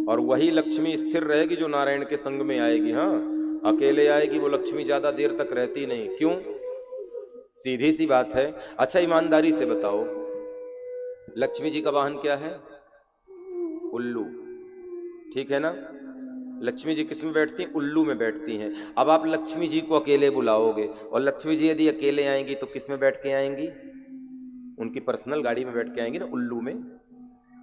और वही लक्ष्मी स्थिर रहेगी जो नारायण के संग में आएगी। हाँ, अकेले आएगी वो लक्ष्मी ज्यादा देर तक रहती नहीं। क्यों? सीधी सी बात है। अच्छा ईमानदारी से बताओ, लक्ष्मी जी का वाहन क्या है? उल्लू, ठीक है ना? लक्ष्मी जी किस में बैठती हैं? उल्लू में बैठती हैं। अब आप लक्ष्मी जी को अकेले बुलाओगे और लक्ष्मी जी यदि अकेले आएंगी तो किस में बैठ के आएंगी? उनकी पर्सनल गाड़ी में बैठ के आएंगी ना, उल्लू में।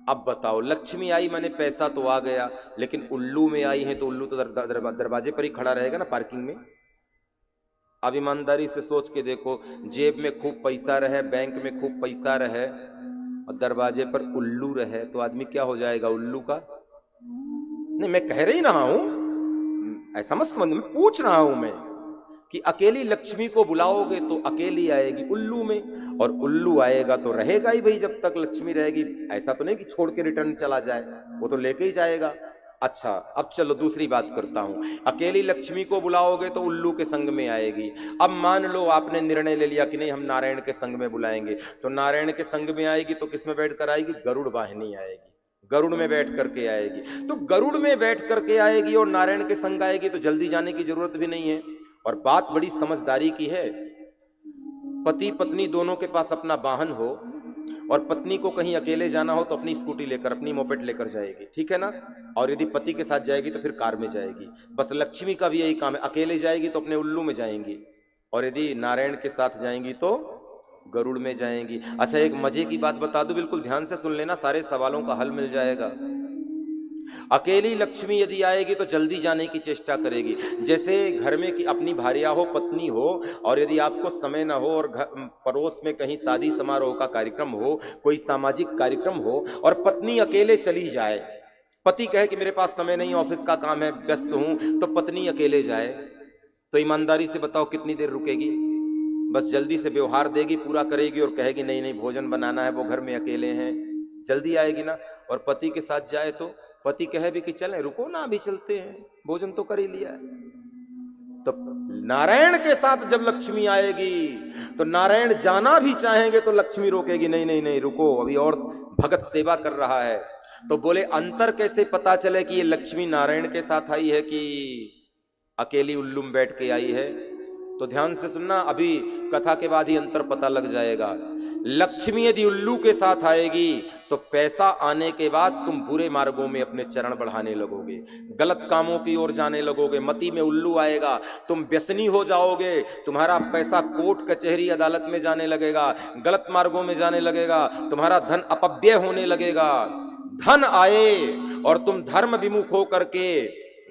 अब बताओ, लक्ष्मी आई माने पैसा तो आ गया, लेकिन उल्लू में आई है तो उल्लू तो दरवाजे पर ही खड़ा रहेगा ना, पार्किंग में। अब ईमानदारी से सोच के देखो, जेब में खूब पैसा रहे, बैंक में खूब पैसा रहे और दरवाजे पर उल्लू रहे तो आदमी क्या हो जाएगा? उल्लू का। नहीं, मैं कह रही रहा हूं, ऐसा मत समझ, मैं पूछ रहा हूं मैं कि अकेली लक्ष्मी को बुलाओगे तो अकेली आएगी उल्लू में, और उल्लू आएगा तो रहेगा ही भाई जब तक लक्ष्मी रहेगी। ऐसा तो नहीं कि छोड़ के रिटर्न चला जाए, वो तो लेके ही जाएगा। अच्छा, अब चलो दूसरी बात करता हूं। अकेली लक्ष्मी को बुलाओगे तो उल्लू के संग में आएगी। अब मान लो आपने निर्णय ले लिया कि नहीं, हम नारायण के संग में बुलाएंगे, तो नारायण के संग में आएगी तो किस में बैठ कर आएगी? गरुड़ वाहिनी आएगी, गरुड़ में बैठ करके आएगी। तो गरुड़ में बैठ करके आएगी और नारायण के संग आएगी तो जल्दी जाने की जरूरत भी नहीं है। और बात बड़ी समझदारी की है। पति पत्नी दोनों के पास अपना वाहन हो और पत्नी को कहीं अकेले जाना हो तो अपनी स्कूटी लेकर, अपनी मोपेड लेकर जाएगी, ठीक है ना? और यदि पति के साथ जाएगी तो फिर कार में जाएगी। बस लक्ष्मी का भी यही काम है, अकेले जाएगी तो अपने उल्लू में जाएंगी, और यदि नारायण के साथ जाएंगी तो गरुड़ में जाएंगी। अच्छा, एक मजे की बात बता दूं, बिल्कुल ध्यान से सुन लेना, सारे सवालों का हल मिल जाएगा। अकेली लक्ष्मी यदि आएगी तो जल्दी जाने की चेष्टा करेगी। जैसे घर में कि अपनी भार्या हो, पत्नी हो, और यदि आपको समय ना हो और पड़ोस में कहीं शादी समारोह का कार्यक्रम हो, कोई सामाजिक कार्यक्रम हो, और पत्नी अकेले चली जाए, पति कहे कि मेरे पास समय नहीं, ऑफिस का काम है, व्यस्त हूं, तो पत्नी अकेले जाए, तो ईमानदारी से बताओ कितनी देर रुकेगी? बस जल्दी से व्यवहार देगी, पूरा करेगी और कहेगी नहीं नहीं भोजन बनाना है, वो घर में अकेले हैं, जल्दी आएगी ना। और पति के साथ जाए तो पति कहे भी कि चलें, रुको ना, अभी चलते हैं, भोजन तो कर ही लिया है। तो नारायण के साथ जब लक्ष्मी आएगी तो नारायण जाना भी चाहेंगे तो लक्ष्मी रोकेगी, नहीं नहीं नहीं, रुको, अभी और भगत सेवा कर रहा है। तो बोले अंतर कैसे पता चले कि ये लक्ष्मी नारायण के साथ आई है कि अकेली उल्लू में बैठ के आई है? तो ध्यान से सुनना, अभी कथा के बाद ही अंतर पता लग जाएगा। लक्ष्मी यदि उल्लू के साथ आएगी तो पैसा आने के बाद तुम बुरे मार्गों में अपने चरण बढ़ाने लगोगे, गलत कामों की ओर जाने लगोगे। मती में उल्लू आएगा, तुम व्यसनी हो जाओगे, तुम्हारा पैसा कोर्ट कचहरी अदालत में जाने लगेगा, गलत मार्गों में जाने लगेगा, तुम्हारा धन अपव्यय होने लगेगा। धन आए और तुम धर्म विमुख हो करके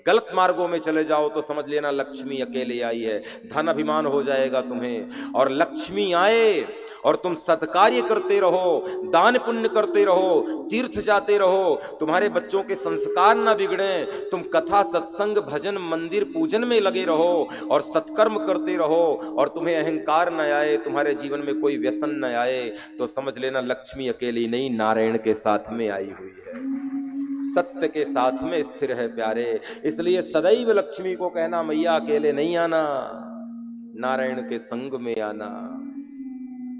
गलत मार्गों में चले जाओ तो समझ लेना लक्ष्मी अकेले आई है, धन अभिमान हो जाएगा तुम्हें। और लक्ष्मी आए और तुम सत्कार्य करते रहो, दान पुण्य करते रहो, तीर्थ जाते रहो, तुम्हारे बच्चों के संस्कार ना बिगड़े, तुम कथा सत्संग भजन मंदिर पूजन में लगे रहो और सत्कर्म करते रहो, और तुम्हें अहंकार न आए, तुम्हारे जीवन में कोई व्यसन न आए, तो समझ लेना लक्ष्मी अकेली नहीं, नारायण के साथ में आई हुई है, सत्य के साथ में स्थिर है प्यारे। इसलिए सदैव लक्ष्मी को कहना, मैया अकेले नहीं आना, नारायण के संग में आना।